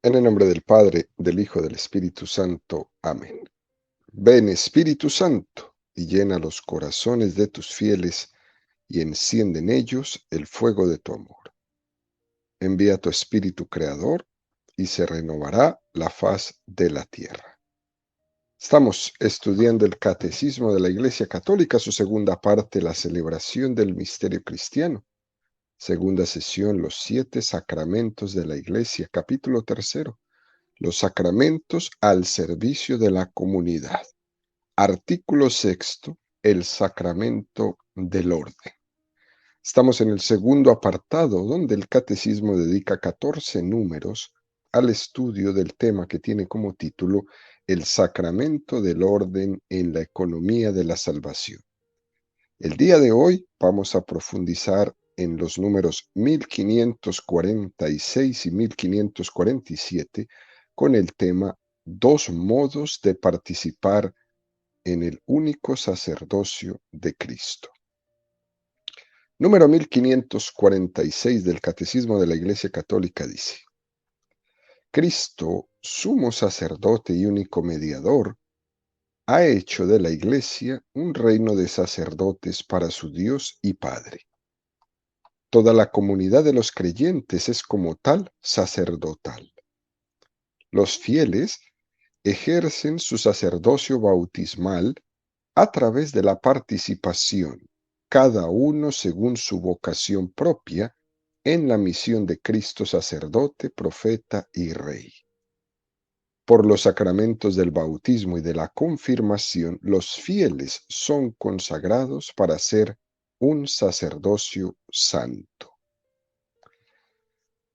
En el nombre del Padre, del Hijo, del Espíritu Santo. Amén. Ven, Espíritu Santo, y llena los corazones de tus fieles, y enciende en ellos el fuego de tu amor. Envía tu Espíritu Creador, y se renovará la faz de la tierra. Estamos estudiando el Catecismo de la Iglesia Católica, su segunda parte, la celebración del misterio cristiano. Segunda sesión, los 7 sacramentos de la Iglesia, capítulo tercero. Los sacramentos al servicio de la comunidad. Artículo sexto, el sacramento del orden. Estamos en el segundo apartado, donde el Catecismo dedica 14 números al estudio del tema que tiene como título El sacramento del orden en la economía de la salvación. El día de hoy vamos a profundizar en los números 1546 y 1547 con el tema Dos modos de participar en el único sacerdocio de Cristo. Número 1546 del Catecismo de la Iglesia Católica dice: Cristo, sumo sacerdote y único mediador, ha hecho de la Iglesia un reino de sacerdotes para su Dios y Padre. Toda la comunidad de los creyentes es como tal sacerdotal. Los fieles ejercen su sacerdocio bautismal a través de la participación, cada uno según su vocación propia, en la misión de Cristo sacerdote, profeta y rey. Por los sacramentos del bautismo y de la confirmación, los fieles son consagrados para ser un sacerdocio santo.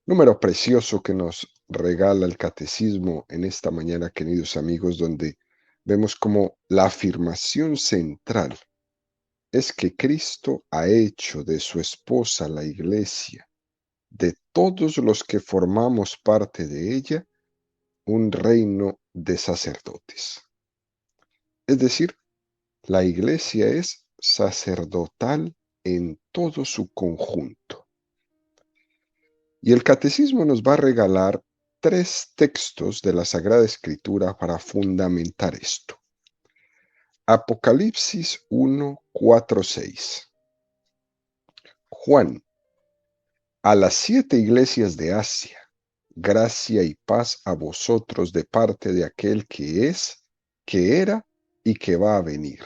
Número precioso que nos regala el catecismo en esta mañana, queridos amigos, donde vemos como la afirmación central es que Cristo ha hecho de su esposa la iglesia, de todos los que formamos parte de ella, un reino de sacerdotes. Es decir, la iglesia es sacerdotal en todo su conjunto. Y el catecismo nos va a regalar 3 textos de la Sagrada Escritura para fundamentar esto. Apocalipsis 1, 4, 6. Juan, a las 7 iglesias de Asia, gracia y paz a vosotros de parte de aquel que es, que era y que va a venir,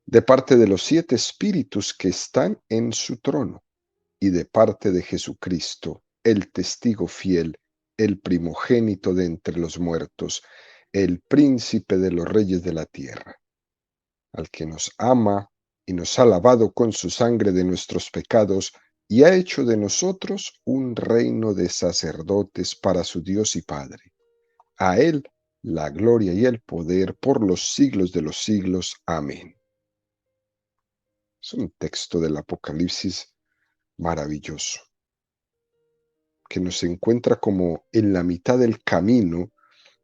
de parte de los 7 espíritus que están en su trono, y de parte de Jesucristo, el testigo fiel, el primogénito de entre los muertos, el príncipe de los reyes de la tierra, al que nos ama y nos ha lavado con su sangre de nuestros pecados y ha hecho de nosotros un reino de sacerdotes para su Dios y Padre. A él la gloria y el poder por los siglos de los siglos. Amén. Es un texto del Apocalipsis maravilloso, que nos encuentra como en la mitad del camino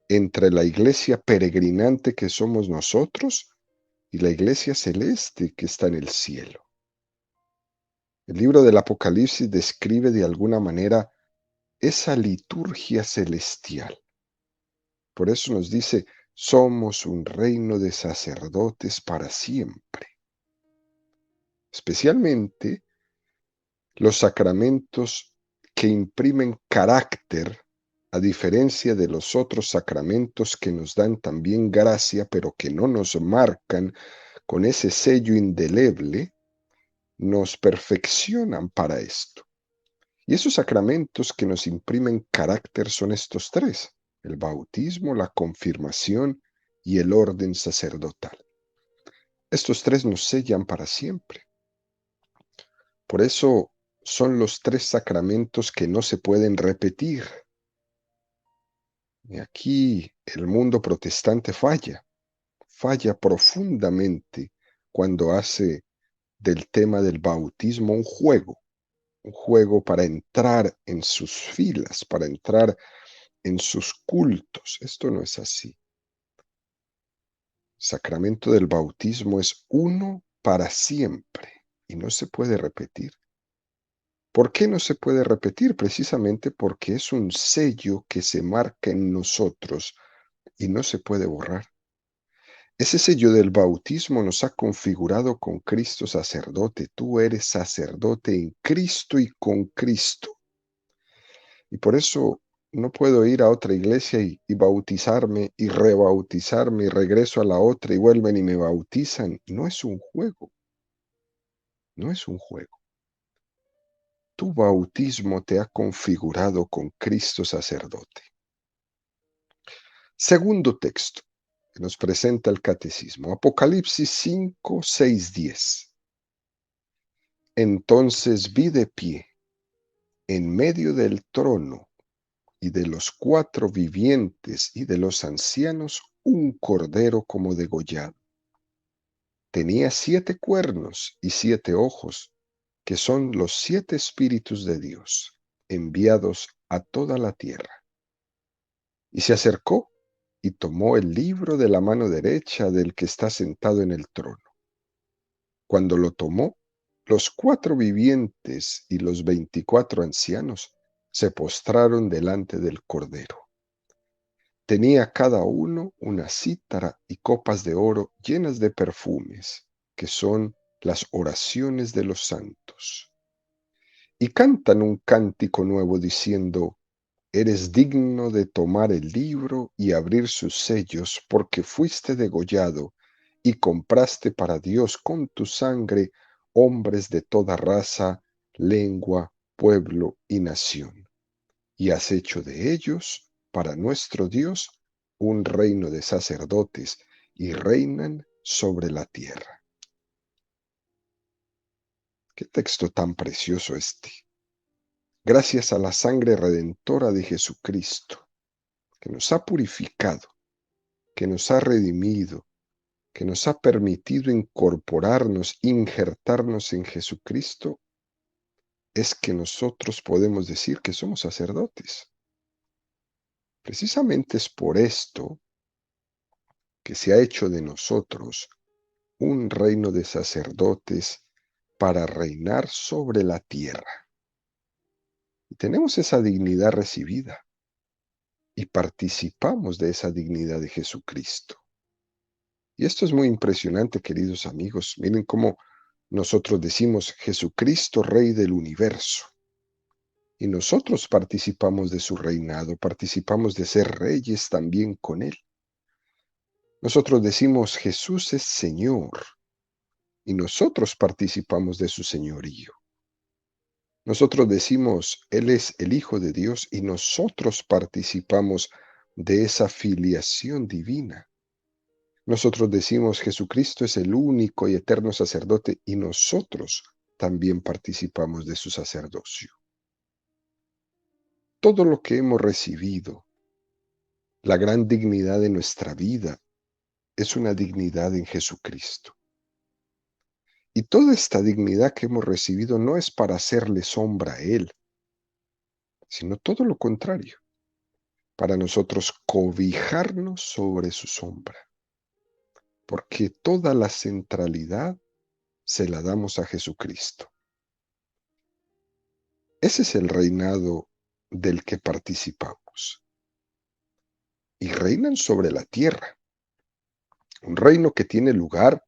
entre la iglesia peregrinante que somos nosotros y la iglesia celeste que está en el cielo. El libro del Apocalipsis describe de alguna manera esa liturgia celestial. Por eso nos dice, somos un reino de sacerdotes para siempre. Especialmente los sacramentos que imprimen carácter, a diferencia de los otros sacramentos que nos dan también gracia, pero que no nos marcan con ese sello indeleble, nos perfeccionan para esto. Y esos sacramentos que nos imprimen carácter son estos 3: el bautismo, la confirmación y el orden sacerdotal. Estos 3 nos sellan para siempre. Por eso son los 3 sacramentos que no se pueden repetir. Y aquí el mundo protestante falla profundamente cuando hace del tema del bautismo un juego para entrar en sus filas, para entrar en sus cultos. Esto no es así. El sacramento del bautismo es uno para siempre y no se puede repetir. ¿Por qué no se puede repetir? Precisamente porque es un sello que se marca en nosotros y no se puede borrar. Ese sello del bautismo nos ha configurado con Cristo sacerdote. Tú eres sacerdote en Cristo y con Cristo. Y por eso no puedo ir a otra iglesia y bautizarme y rebautizarme y regreso a la otra y vuelven y me bautizan. No es un juego, no es un juego. Tu bautismo te ha configurado con Cristo sacerdote. Segundo texto que nos presenta el catecismo, Apocalipsis 5, 6, 10. Entonces vi de pie en medio del trono y de los cuatro vivientes y de los ancianos un cordero como degollado. Tenía 7 cuernos y 7 ojos, que son los 7 espíritus de Dios, enviados a toda la tierra. Y se acercó y tomó el libro de la mano derecha del que está sentado en el trono. Cuando lo tomó, los 4 vivientes y los 24 ancianos se postraron delante del Cordero. Tenía cada uno una cítara y copas de oro llenas de perfumes, que son las oraciones de los santos. Y cantan un cántico nuevo diciendo: Eres digno de tomar el libro y abrir sus sellos, porque fuiste degollado y compraste para Dios con tu sangre hombres de toda raza, lengua, pueblo y nación. Y has hecho de ellos, para nuestro Dios, un reino de sacerdotes, y reinan sobre la tierra. Qué texto tan precioso este. Gracias a la sangre redentora de Jesucristo, que nos ha purificado, que nos ha redimido, que nos ha permitido incorporarnos, injertarnos en Jesucristo, es que nosotros podemos decir que somos sacerdotes. Precisamente es por esto que se ha hecho de nosotros un reino de sacerdotes para reinar sobre la tierra. Y tenemos esa dignidad recibida y participamos de esa dignidad de Jesucristo. Y esto es muy impresionante, queridos amigos. Miren cómo nosotros decimos Jesucristo, Rey del universo. Y nosotros participamos de su reinado, participamos de ser reyes también con Él. Nosotros decimos Jesús es Señor y nosotros participamos de su señorío. Nosotros decimos Él es el Hijo de Dios y nosotros participamos de esa filiación divina. Nosotros decimos Jesucristo es el único y eterno sacerdote y nosotros también participamos de su sacerdocio. Todo lo que hemos recibido, la gran dignidad de nuestra vida, es una dignidad en Jesucristo. Y toda esta dignidad que hemos recibido no es para hacerle sombra a Él, sino todo lo contrario, para nosotros cobijarnos sobre su sombra, porque toda la centralidad se la damos a Jesucristo. Ese es el reinado del que participamos. Y reinan sobre la tierra, un reino que tiene lugar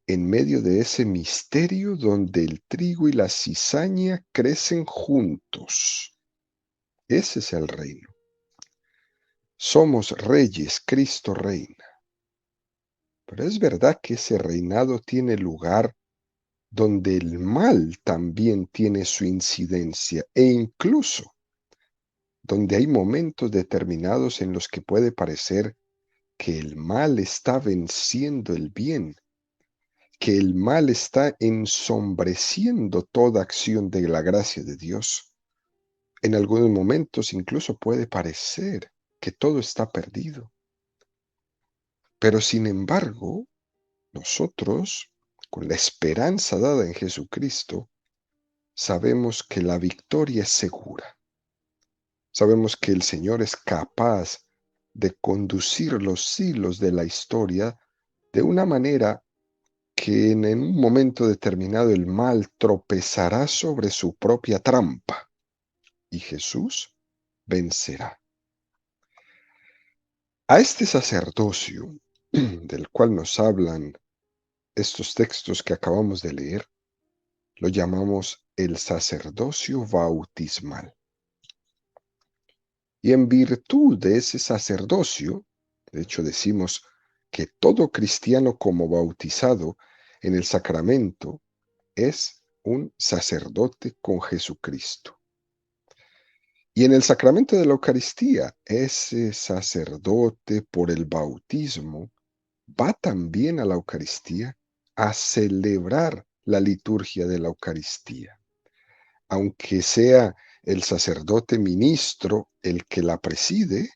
en medio de ese misterio donde el trigo y la cizaña crecen juntos. Ese es el reino. Somos reyes, Cristo reina. Pero es verdad que ese reinado tiene lugar donde el mal también tiene su incidencia e incluso donde hay momentos determinados en los que puede parecer que el mal está venciendo el bien, que el mal está ensombreciendo toda acción de la gracia de Dios. En algunos momentos incluso puede parecer que todo está perdido. Pero sin embargo, nosotros, con la esperanza dada en Jesucristo, sabemos que la victoria es segura. Sabemos que el Señor es capaz de conducir los hilos de la historia de una manera que en un momento determinado el mal tropezará sobre su propia trampa y Jesús vencerá. A este sacerdocio del cual nos hablan estos textos que acabamos de leer, lo llamamos el sacerdocio bautismal. Y en virtud de ese sacerdocio, de hecho decimos que todo cristiano como bautizado en el sacramento es un sacerdote con Jesucristo. Y en el sacramento de la Eucaristía, ese sacerdote por el bautismo va también a la Eucaristía a celebrar la liturgia de la Eucaristía, aunque sea el sacerdote ministro el que la preside.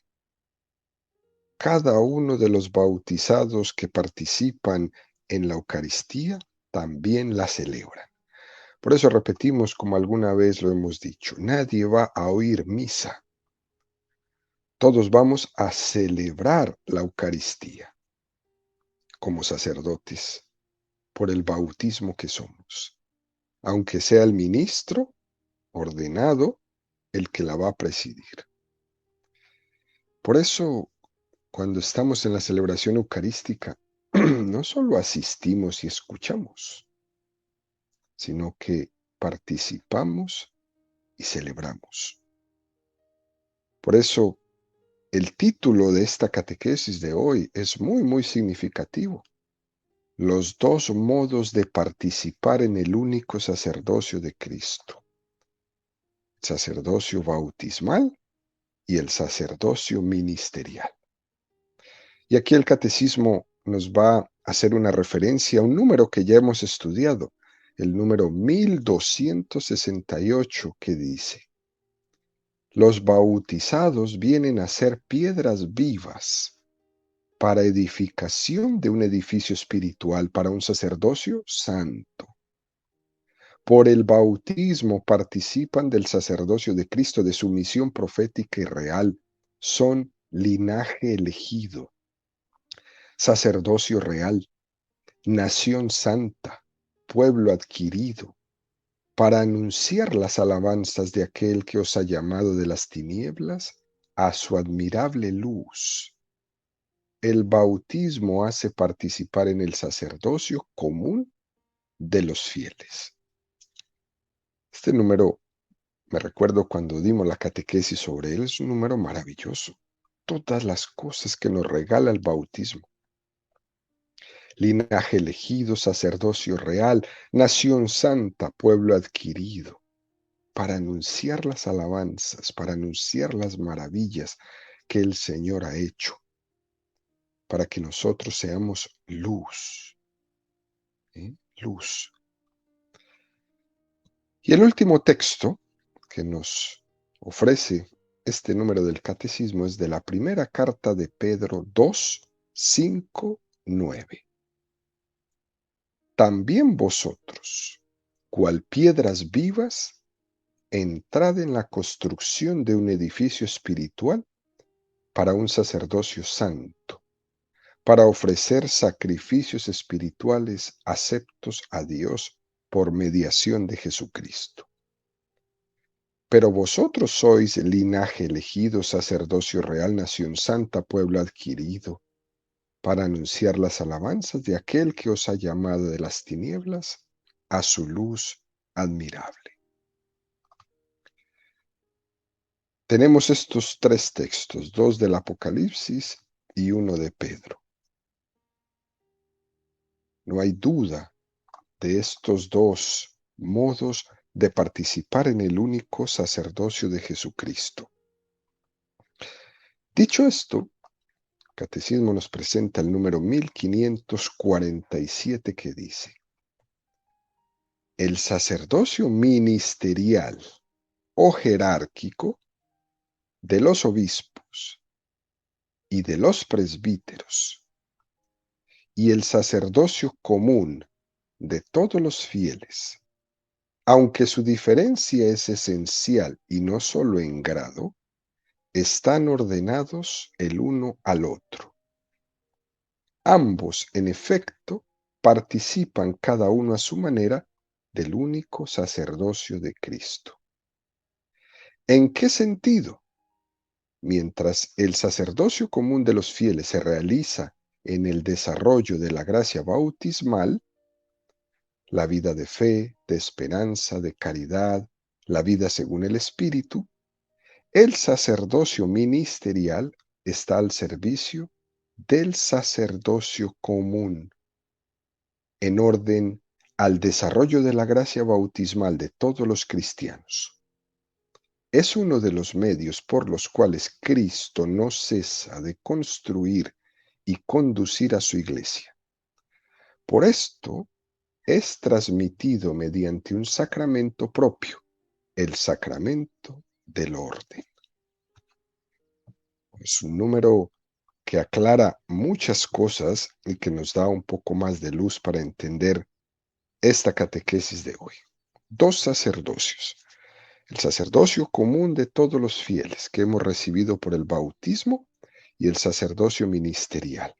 Cada uno de los bautizados que participan en la Eucaristía también la celebran. Por eso repetimos, como alguna vez lo hemos dicho, nadie va a oír misa. Todos vamos a celebrar la Eucaristía como sacerdotes por el bautismo que somos, aunque sea el ministro ordenado el que la va a presidir. Por eso, cuando estamos en la celebración eucarística, no solo asistimos y escuchamos, sino que participamos y celebramos. Por eso, el título de esta catequesis de hoy es muy significativo. Los dos modos de participar en el único sacerdocio de Cristo. El sacerdocio bautismal y el sacerdocio ministerial. Y aquí el catecismo nos va a hacer una referencia a un número que ya hemos estudiado, el número 1268, que dice: los bautizados vienen a ser piedras vivas para edificación de un edificio espiritual, para un sacerdocio santo. Por el bautismo participan del sacerdocio de Cristo, de su misión profética y real. Son linaje elegido, sacerdocio real, nación santa, pueblo adquirido, para anunciar las alabanzas de aquel que os ha llamado de las tinieblas a su admirable luz. El bautismo hace participar en el sacerdocio común de los fieles. Este número, me recuerdo cuando dimos la catequesis sobre él, es un número maravilloso. Todas las cosas que nos regala el bautismo. Linaje elegido, sacerdocio real, nación santa, pueblo adquirido, para anunciar las alabanzas, para anunciar las maravillas que el Señor ha hecho, para que nosotros seamos luz, luz. Y el último texto que nos ofrece este número del catecismo es de la primera carta de Pedro 2, 5, 9. También vosotros, cual piedras vivas, entrad en la construcción de un edificio espiritual para un sacerdocio santo, para ofrecer sacrificios espirituales aceptos a Dios por mediación de Jesucristo. Pero vosotros sois linaje elegido, sacerdocio real, nación santa, pueblo adquirido, para anunciar las alabanzas de aquel que os ha llamado de las tinieblas a su luz admirable. Tenemos estos tres textos, dos del Apocalipsis y uno de Pedro. No hay duda de estos dos modos de participar en el único sacerdocio de Jesucristo. Dicho esto, el Catecismo nos presenta el número 1547 que dice: el sacerdocio ministerial o jerárquico de los obispos y de los presbíteros y el sacerdocio común de todos los fieles, aunque su diferencia es esencial y no solo en grado, están ordenados el uno al otro. Ambos, en efecto, participan cada uno a su manera del único sacerdocio de Cristo. ¿En qué sentido? Mientras el sacerdocio común de los fieles se realiza en el desarrollo de la gracia bautismal, la vida de fe, de esperanza, de caridad, la vida según el Espíritu, el sacerdocio ministerial está al servicio del sacerdocio común, en orden al desarrollo de la gracia bautismal de todos los cristianos. Es uno de los medios por los cuales Cristo no cesa de construir y conducir a su iglesia. Por esto, es transmitido mediante un sacramento propio, el sacramento del orden. Es un número que aclara muchas cosas y que nos da un poco más de luz para entender esta catequesis de hoy. Dos sacerdocios. El sacerdocio común de todos los fieles que hemos recibido por el bautismo y el sacerdocio ministerial.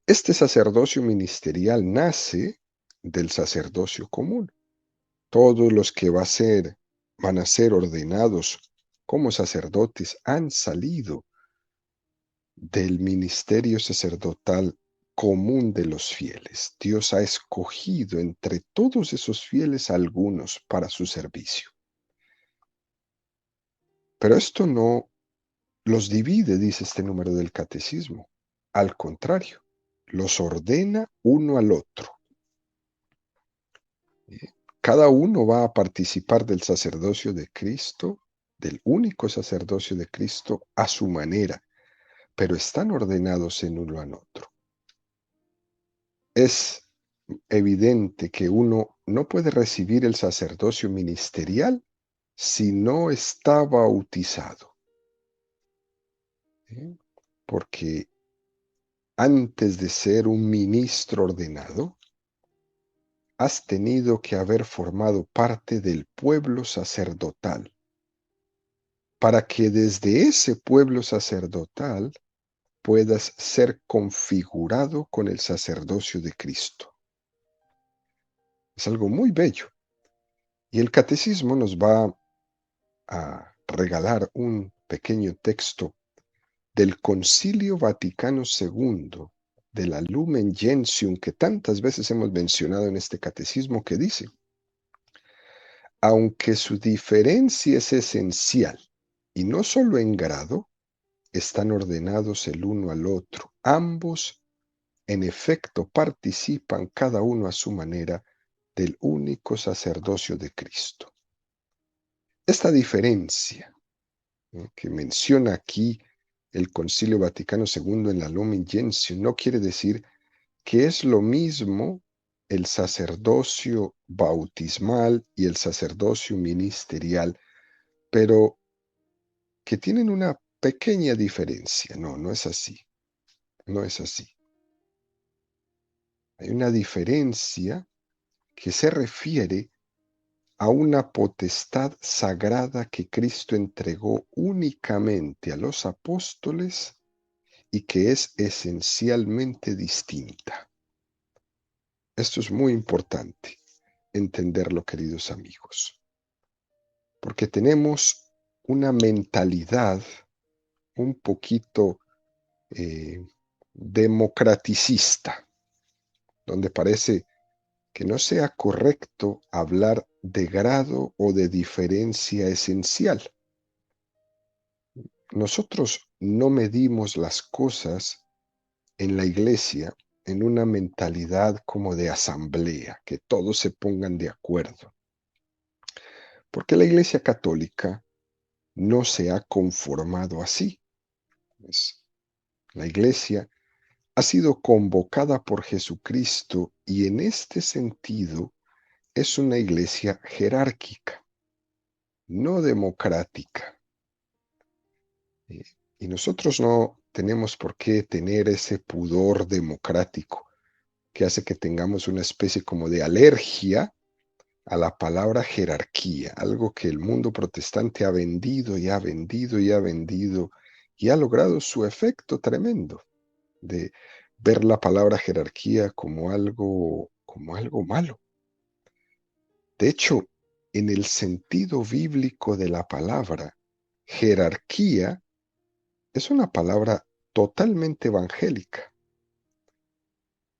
Este sacerdocio ministerial nace del sacerdocio común. Todos los que van a ser ordenados como sacerdotes han salido del ministerio sacerdotal común de los fieles. Dios ha escogido entre todos esos fieles algunos para su servicio. Pero esto no los divide, dice este número del catecismo. Al contrario, los ordena uno al otro. Cada uno va a participar del sacerdocio de Cristo, del único sacerdocio de Cristo, a su manera, pero están ordenados en uno al otro. Es evidente que uno no puede recibir el sacerdocio ministerial si no está bautizado, ¿sí? Porque antes de ser un ministro ordenado, has tenido que haber formado parte del pueblo sacerdotal, para que desde ese pueblo sacerdotal puedas ser configurado con el sacerdocio de Cristo. Es algo muy bello. Y el catecismo nos va a regalar un pequeño texto del Concilio Vaticano II, de la Lumen Gentium, que tantas veces hemos mencionado en este catecismo, que dice: aunque su diferencia es esencial, y no solo en grado, están ordenados el uno al otro. Ambos, en efecto, participan cada uno a su manera del único sacerdocio de Cristo. Esta diferencia, que menciona aquí el Concilio Vaticano II en la Lumen Gentium, no quiere decir que es lo mismo el sacerdocio bautismal y el sacerdocio ministerial, pero que tienen una pequeña diferencia. No, no es así. No es así. Hay una diferencia que se refiere a una potestad sagrada que Cristo entregó únicamente a los apóstoles y que es esencialmente distinta. Esto es muy importante entenderlo, queridos amigos, porque tenemos una mentalidad un poquito democraticista, donde parece que no sea correcto hablar de grado o de diferencia esencial. Nosotros no medimos las cosas en la iglesia en una mentalidad como de asamblea, que todos se pongan de acuerdo, porque la iglesia católica no se ha conformado así. La iglesia ha sido convocada por Jesucristo y en este sentido es una iglesia jerárquica, no democrática. Y nosotros no tenemos por qué tener ese pudor democrático que hace que tengamos una especie como de alergia a la palabra jerarquía, algo que el mundo protestante ha vendido y ha vendido y ha vendido y ha logrado su efecto tremendo de ver la palabra jerarquía como algo malo. De hecho, en el sentido bíblico de la palabra, jerarquía es una palabra totalmente evangélica.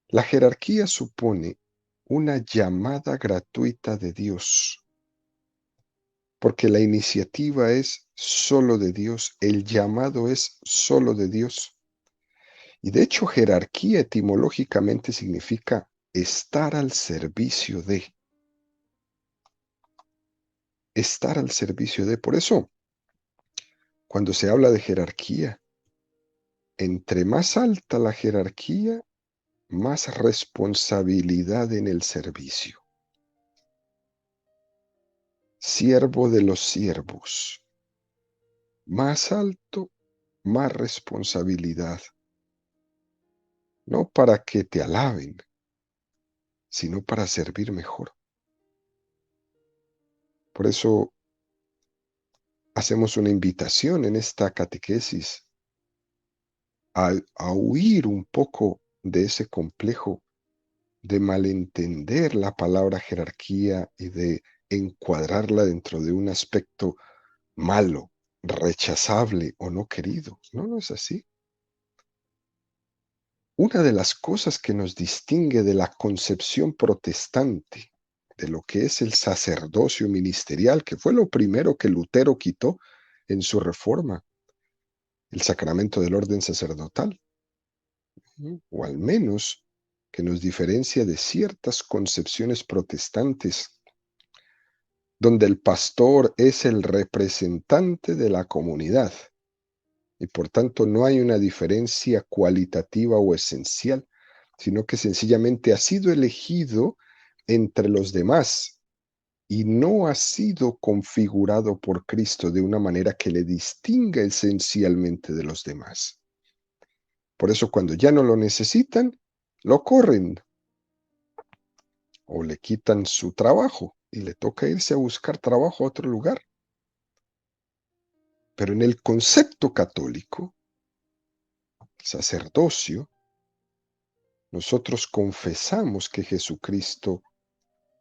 La jerarquía supone una llamada gratuita de Dios, porque la iniciativa es solo de Dios, el llamado es solo de Dios. Y de hecho, jerarquía etimológicamente significa estar al servicio de, estar al servicio de. Por eso, cuando se habla de jerarquía, entre más alta la jerarquía, más responsabilidad en el servicio. Siervo de los siervos. Más alto, más responsabilidad. No para que te alaben, sino para servir mejor. Por eso hacemos una invitación en esta catequesis a huir un poco de ese complejo de malentender la palabra jerarquía y de encuadrarla dentro de un aspecto malo, rechazable o no querido. No, no es así. Una de las cosas que nos distingue de la concepción protestante de lo que es el sacerdocio ministerial, que fue lo primero que Lutero quitó en su reforma, el sacramento del orden sacerdotal, o al menos que nos diferencia de ciertas concepciones protestantes, donde el pastor es el representante de la comunidad y por tanto no hay una diferencia cualitativa o esencial, sino que sencillamente ha sido elegido entre los demás y no ha sido configurado por Cristo de una manera que le distinga esencialmente de los demás. Por eso cuando ya no lo necesitan, lo corren o le quitan su trabajo y le toca irse a buscar trabajo a otro lugar. Pero en el concepto católico, sacerdocio, nosotros confesamos que Jesucristo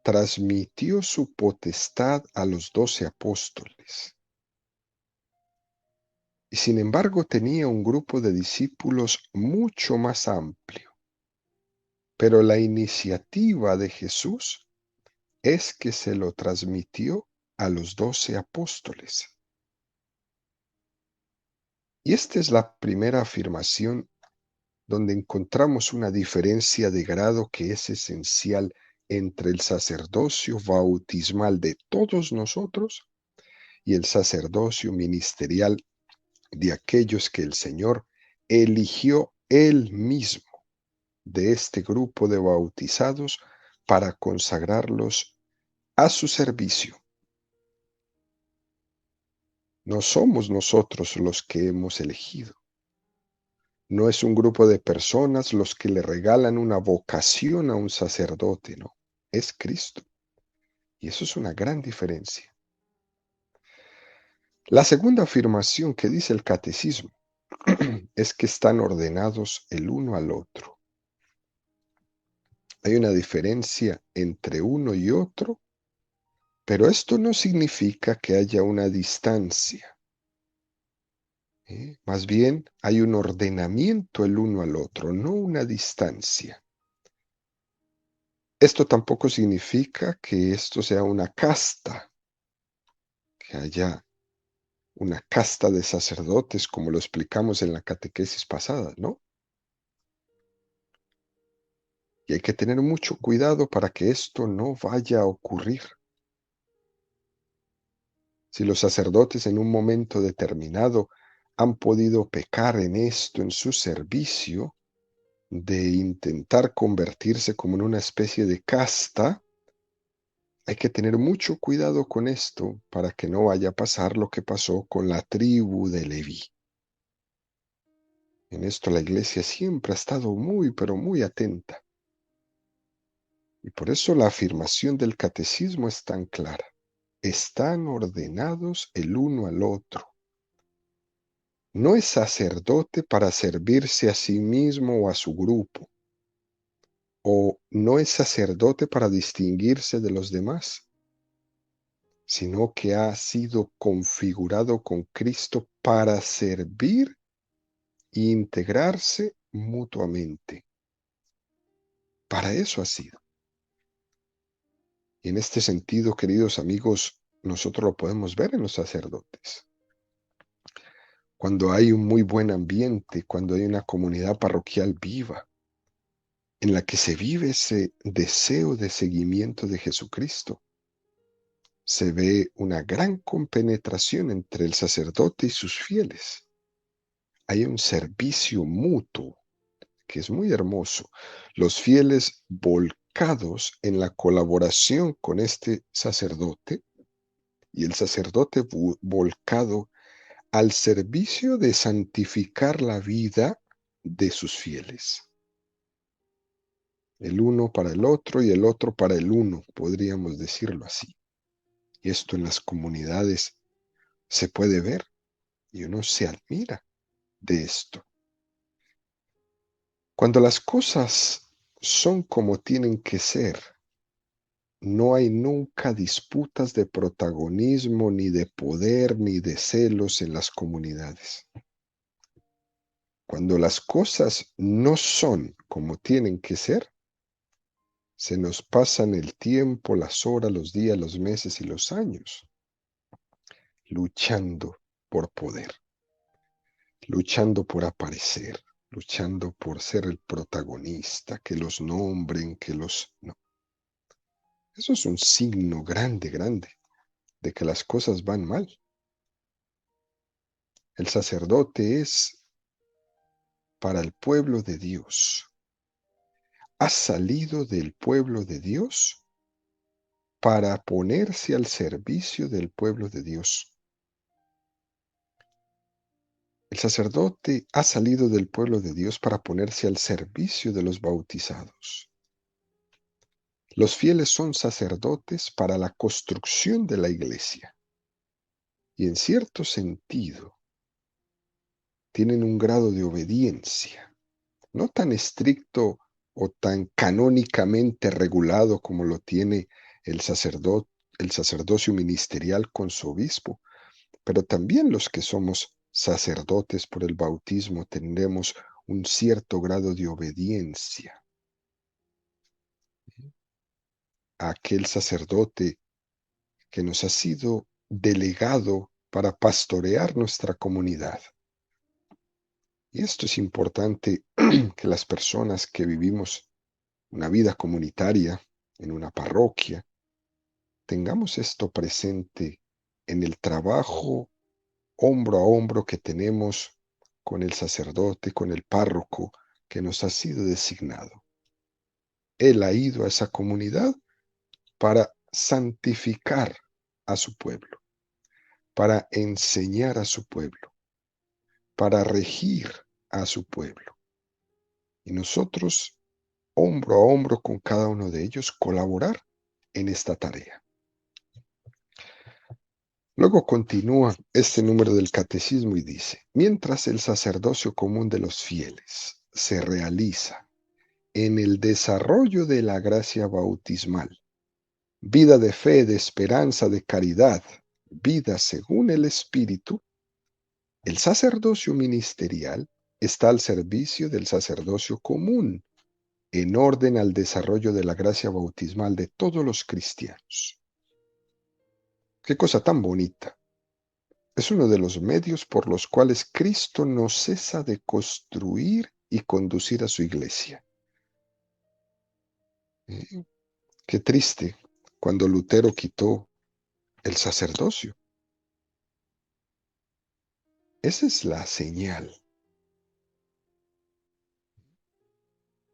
transmitió su potestad a los 12 apóstoles. Y sin embargo tenía un grupo de discípulos mucho más amplio. Pero la iniciativa de Jesús es que se lo transmitió a los 12 apóstoles. Y esta es la primera afirmación donde encontramos una diferencia de grado que es esencial entre el sacerdocio bautismal de todos nosotros y el sacerdocio ministerial de aquellos que el Señor eligió Él mismo de este grupo de bautizados para consagrarlos a su servicio. No somos nosotros los que hemos elegido. No es un grupo de personas los que le regalan una vocación a un sacerdote, no. Es Cristo. Y eso es una gran diferencia. La segunda afirmación que dice el catecismo es que están ordenados el uno al otro. Hay una diferencia entre uno y otro, pero esto no significa que haya una distancia. Más bien hay un ordenamiento el uno al otro, no una distancia. Esto tampoco significa que esto sea una casta, que haya una casta de sacerdotes como lo explicamos en la catequesis pasada, ¿no? Y hay que tener mucho cuidado para que esto no vaya a ocurrir. Si los sacerdotes en un momento determinado han podido pecar en esto, en su servicio, de intentar convertirse como en una especie de casta, hay que tener mucho cuidado con esto para que no vaya a pasar lo que pasó con la tribu de Leví. En esto la iglesia siempre ha estado muy, pero muy atenta. Y por eso la afirmación del catecismo es tan clara. Están ordenados el uno al otro. No es sacerdote para servirse a sí mismo o a su grupo, o no es sacerdote para distinguirse de los demás, sino que ha sido configurado con Cristo para servir e integrarse mutuamente. Para eso ha sido. Y en este sentido, queridos amigos, nosotros lo podemos ver en los sacerdotes. Cuando hay un muy buen ambiente, cuando hay una comunidad parroquial viva, en la que se vive ese deseo de seguimiento de Jesucristo, se ve una gran compenetración entre el sacerdote y sus fieles. Hay un servicio mutuo que es muy hermoso. Los fieles volcados en la colaboración con este sacerdote y el sacerdote volcado al servicio de santificar la vida de sus fieles. El uno para el otro y el otro para el uno, podríamos decirlo así. Y esto en las comunidades se puede ver y uno se admira de esto. Cuando las cosas son como tienen que ser, no hay nunca disputas de protagonismo, ni de poder, ni de celos en las comunidades. Cuando las cosas no son como tienen que ser, se nos pasan el tiempo, las horas, los días, los meses y los años luchando por poder, luchando por aparecer, luchando por ser el protagonista, que los nombren, que los... No. Eso es un signo grande, grande, de que las cosas van mal. El sacerdote es para el pueblo de Dios. Ha salido del pueblo de Dios para ponerse al servicio del pueblo de Dios. El sacerdote ha salido del pueblo de Dios para ponerse al servicio de los bautizados. Los fieles son sacerdotes para la construcción de la iglesia y en cierto sentido tienen un grado de obediencia, no tan estricto o tan canónicamente regulado como lo tiene el sacerdocio ministerial con su obispo, pero también los que somos sacerdotes por el bautismo tendremos un cierto grado de obediencia a aquel sacerdote que nos ha sido delegado para pastorear nuestra comunidad. Y esto es importante que las personas que vivimos una vida comunitaria en una parroquia, tengamos esto presente en el trabajo hombro a hombro que tenemos con el sacerdote, con el párroco que nos ha sido designado. Él ha ido a esa comunidad para santificar a su pueblo, para enseñar a su pueblo, para regir a su pueblo. Y nosotros, hombro a hombro con cada uno de ellos, colaborar en esta tarea. Luego continúa este número del catecismo y dice, mientras el sacerdocio común de los fieles se realiza en el desarrollo de la gracia bautismal, vida de fe, de esperanza, de caridad, vida según el Espíritu, el sacerdocio ministerial está al servicio del sacerdocio común, en orden al desarrollo de la gracia bautismal de todos los cristianos. Qué cosa tan bonita. Es uno de los medios por los cuales Cristo no cesa de construir y conducir a su iglesia. Eh, Qué triste cuando Lutero quitó el sacerdocio. Esa es la señal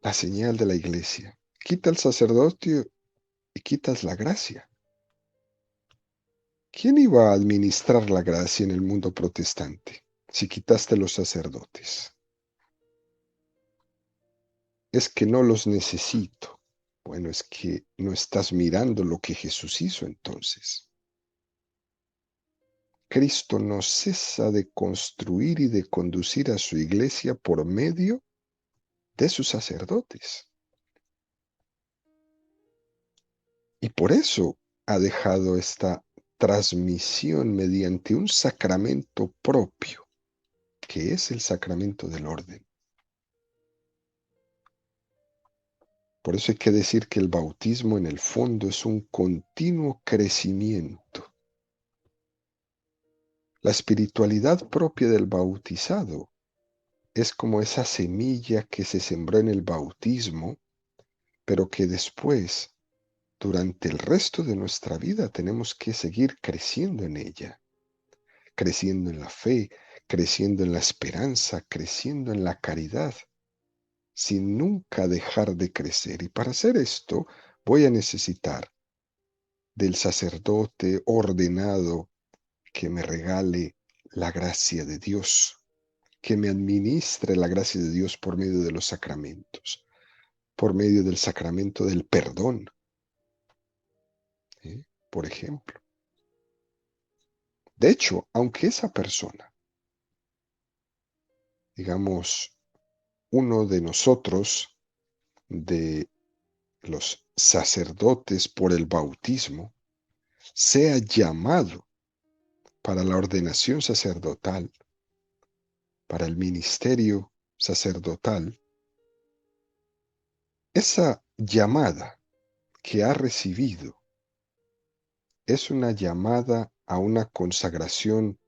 de la iglesia. Quita el sacerdocio y quitas la gracia. ¿Quién iba a administrar la gracia en el mundo protestante si quitaste los sacerdotes? Es que no los necesito. Bueno, es que no estás mirando lo que Jesús hizo entonces. Cristo no cesa de construir y de conducir a su iglesia por medio de sus sacerdotes. Y por eso ha dejado esta transmisión mediante un sacramento propio, que es el sacramento del orden. Por eso hay que decir que el bautismo en el fondo es un continuo crecimiento. La espiritualidad propia del bautizado es como esa semilla que se sembró en el bautismo, pero que después, durante el resto de nuestra vida, tenemos que seguir creciendo en ella, creciendo en la fe, creciendo en la esperanza, creciendo en la caridad, sin nunca dejar de crecer. Y para hacer esto, voy a necesitar del sacerdote ordenado que me regale la gracia de Dios, que me administre la gracia de Dios por medio de los sacramentos, por medio del sacramento del perdón, ¿eh? Por ejemplo. De hecho, aunque esa persona, digamos, uno de nosotros, de los sacerdotes por el bautismo, sea llamado para la ordenación sacerdotal, para el ministerio sacerdotal, esa llamada que ha recibido es una llamada a una consagración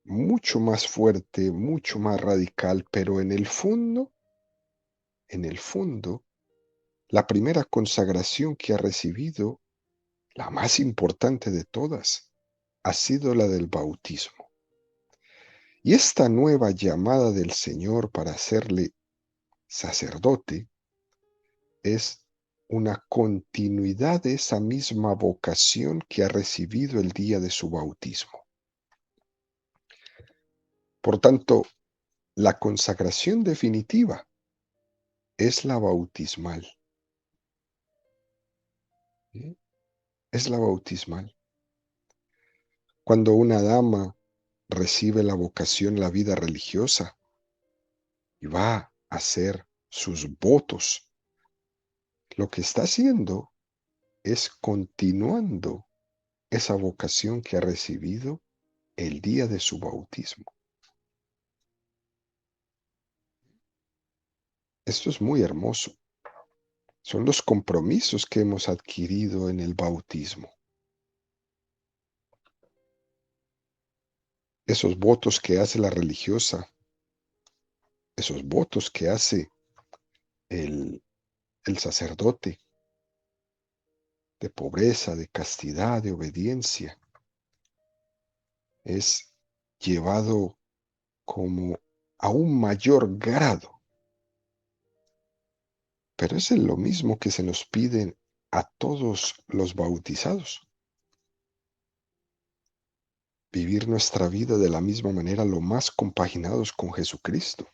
mucho más fuerte, mucho más radical, pero en el fondo, la primera consagración que ha recibido, la más importante de todas, ha sido la del bautismo. Y esta nueva llamada del Señor para hacerle sacerdote es una continuidad de esa misma vocación que ha recibido el día de su bautismo. Por tanto, la consagración definitiva es la bautismal. ¿Sí? Es la bautismal. Cuando una dama recibe la vocación a la vida religiosa y va a hacer sus votos, lo que está haciendo es continuando esa vocación que ha recibido el día de su bautismo. Esto es muy hermoso. Son los compromisos que hemos adquirido en el bautismo. Esos votos que hace la religiosa, esos votos que hace el, el sacerdote de pobreza, de castidad, de obediencia, es llevado como a un mayor grado. Pero es lo mismo que se nos pide a todos los bautizados. Vivir nuestra vida de la misma manera, lo más compaginados con Jesucristo.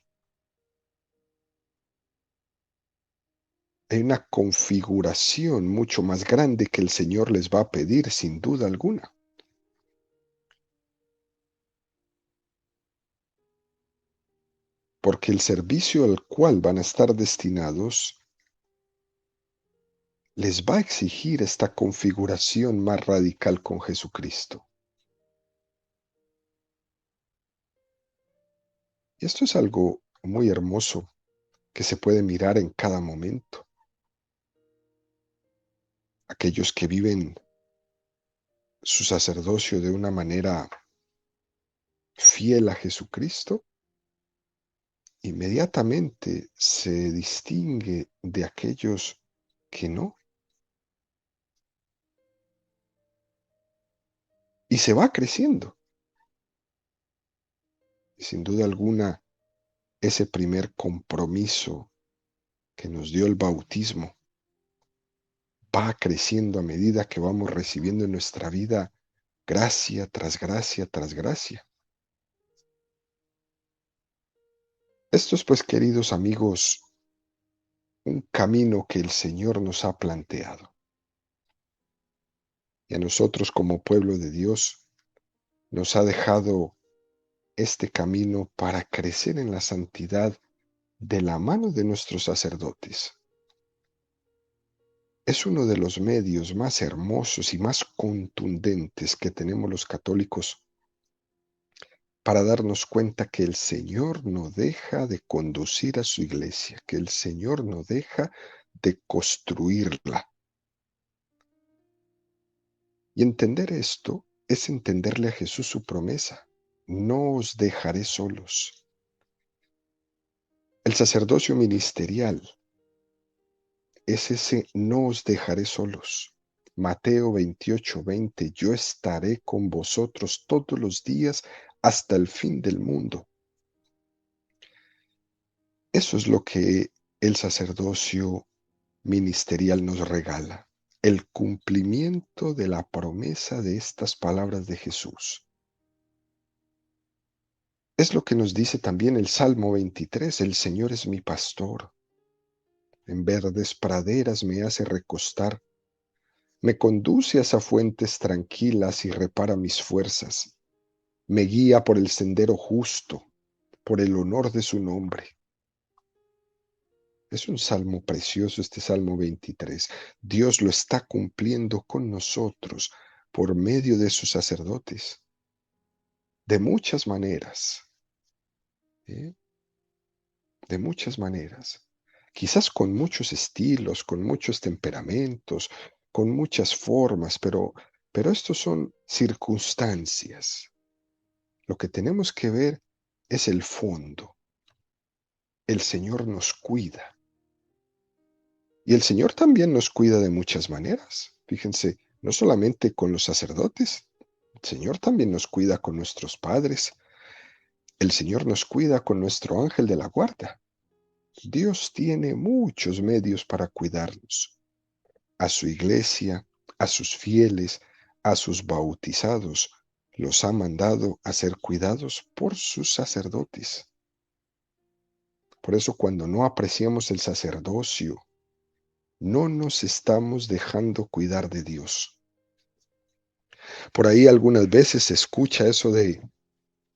Hay una configuración mucho más grande que el Señor les va a pedir, sin duda alguna. Porque el servicio al cual van a estar destinados les va a exigir esta configuración más radical con Jesucristo. Y esto es algo muy hermoso que se puede mirar en cada momento. Aquellos que viven su sacerdocio de una manera fiel a Jesucristo, inmediatamente se distingue de aquellos que no. Y se va creciendo. Y sin duda alguna, ese primer compromiso que nos dio el bautismo va creciendo a medida que vamos recibiendo en nuestra vida gracia tras gracia tras gracia. Esto es, pues, queridos amigos, un camino que el Señor nos ha planteado. Y a nosotros como pueblo de Dios nos ha dejado este camino para crecer en la santidad de la mano de nuestros sacerdotes. Es uno de los medios más hermosos y más contundentes que tenemos los católicos para darnos cuenta que el Señor no deja de conducir a su iglesia, que el Señor no deja de construirla. Y entender esto es entenderle a Jesús su promesa: no os dejaré solos. El sacerdocio ministerial es ese no os dejaré solos. Mateo 28:20, yo estaré con vosotros todos los días hasta el fin del mundo. Eso es lo que el sacerdocio ministerial nos regala, el cumplimiento de la promesa de estas palabras de Jesús. Es lo que nos dice también el Salmo 23, el Señor es mi pastor, en verdes praderas me hace recostar, me conduce hacia fuentes tranquilas y repara mis fuerzas, me guía por el sendero justo, por el honor de su nombre. Es un salmo precioso este Salmo 23. Dios lo está cumpliendo con nosotros por medio de sus sacerdotes, de muchas maneras, ¿eh? De muchas maneras. Quizás con muchos estilos, con muchos temperamentos, con muchas formas, pero estos son circunstancias. Lo que tenemos que ver es el fondo. El Señor nos cuida. Y el Señor también nos cuida de muchas maneras. Fíjense, no solamente con los sacerdotes, el Señor también nos cuida con nuestros padres. El Señor nos cuida con nuestro ángel de la guarda. Dios tiene muchos medios para cuidarnos. A su iglesia, a sus fieles, a sus bautizados, los ha mandado a ser cuidados por sus sacerdotes. Por eso cuando no apreciamos el sacerdocio, no nos estamos dejando cuidar de Dios. Por ahí algunas veces se escucha eso de,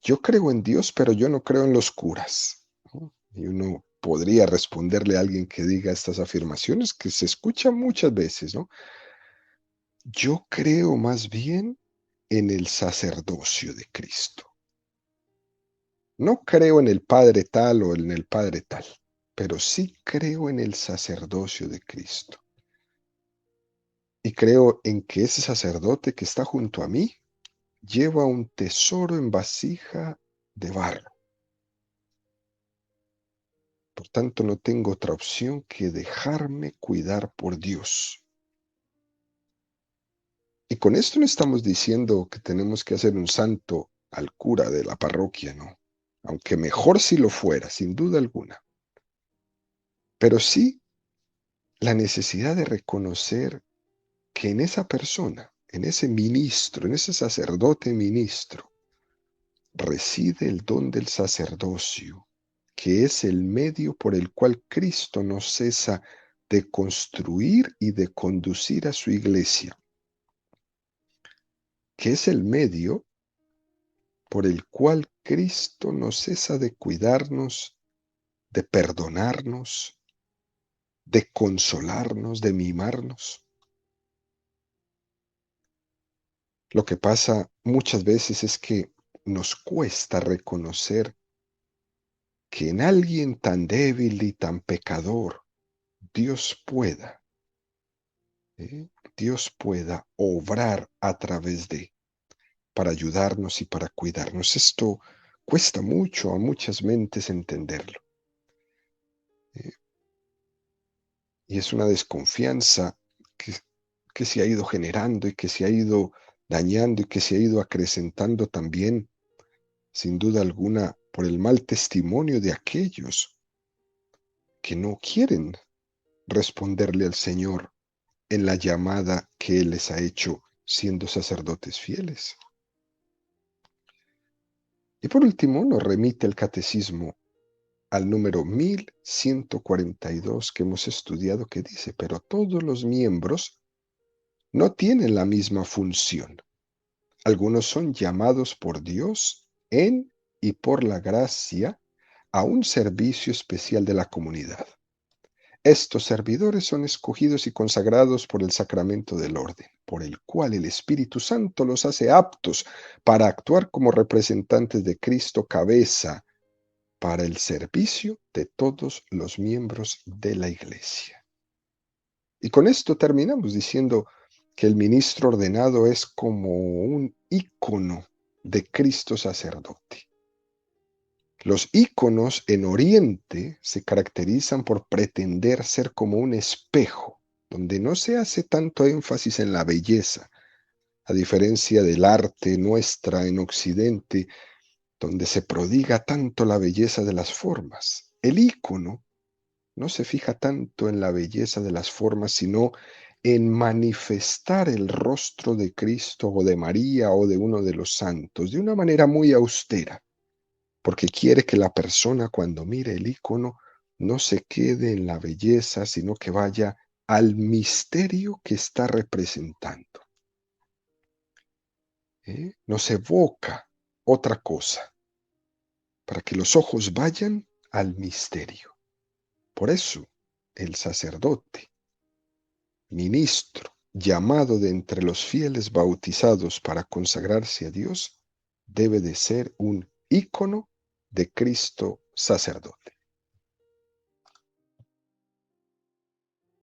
yo creo en Dios, pero yo no creo en los curas, ¿no? Y uno podría responderle a alguien que diga estas afirmaciones que se escuchan muchas veces, ¿no? Yo creo más bien en el sacerdocio de Cristo. No creo en el Padre tal o en el Padre tal, pero sí creo en el sacerdocio de Cristo. Y creo en que ese sacerdote que está junto a mí lleva un tesoro en vasija de barro. Por tanto, no tengo otra opción que dejarme cuidar por Dios. Y con esto no estamos diciendo que tenemos que hacer un santo al cura de la parroquia, no. Aunque mejor si lo fuera, sin duda alguna. Pero sí la necesidad de reconocer que en esa persona, en ese ministro, en ese sacerdote ministro, reside el don del sacerdocio, que es el medio por el cual Cristo no cesa de construir y de conducir a su iglesia, que es el medio por el cual Cristo no cesa de cuidarnos, de perdonarnos, de consolarnos, de mimarnos. Lo que pasa muchas veces es que nos cuesta reconocer que en alguien tan débil y tan pecador, Dios pueda, Dios pueda obrar a través de, para ayudarnos y para cuidarnos. Esto cuesta mucho a muchas mentes entenderlo. ¿Eh? Y es una desconfianza que, que se ha ido generando y que se ha ido dañando y que se ha ido acrecentando también, sin duda alguna, por el mal testimonio de aquellos que no quieren responderle al Señor en la llamada que Él les ha hecho siendo sacerdotes fieles. Y por último, nos remite el catecismo al número 1142 que hemos estudiado, que dice, pero todos los miembros no tienen la misma función. Algunos son llamados por Dios en y por la gracia a un servicio especial de la comunidad. Estos servidores son escogidos y consagrados por el sacramento del orden, por el cual el Espíritu Santo los hace aptos para actuar como representantes de Cristo cabeza para el servicio de todos los miembros de la Iglesia. Y con esto terminamos diciendo que el ministro ordenado es como un ícono de Cristo sacerdote. Los íconos en Oriente se caracterizan por pretender ser como un espejo, donde no se hace tanto énfasis en la belleza, a diferencia del arte nuestra en Occidente, donde se prodiga tanto la belleza de las formas. El ícono no se fija tanto en la belleza de las formas, sino en manifestar el rostro de Cristo o de María o de uno de los santos de una manera muy austera, porque quiere que la persona cuando mire el icono no se quede en la belleza, sino que vaya al misterio que está representando. Nos evoca otra cosa, para que los ojos vayan al misterio. Por eso, el sacerdote, ministro, llamado de entre los fieles bautizados para consagrarse a Dios, debe de ser un ícono de Cristo sacerdote.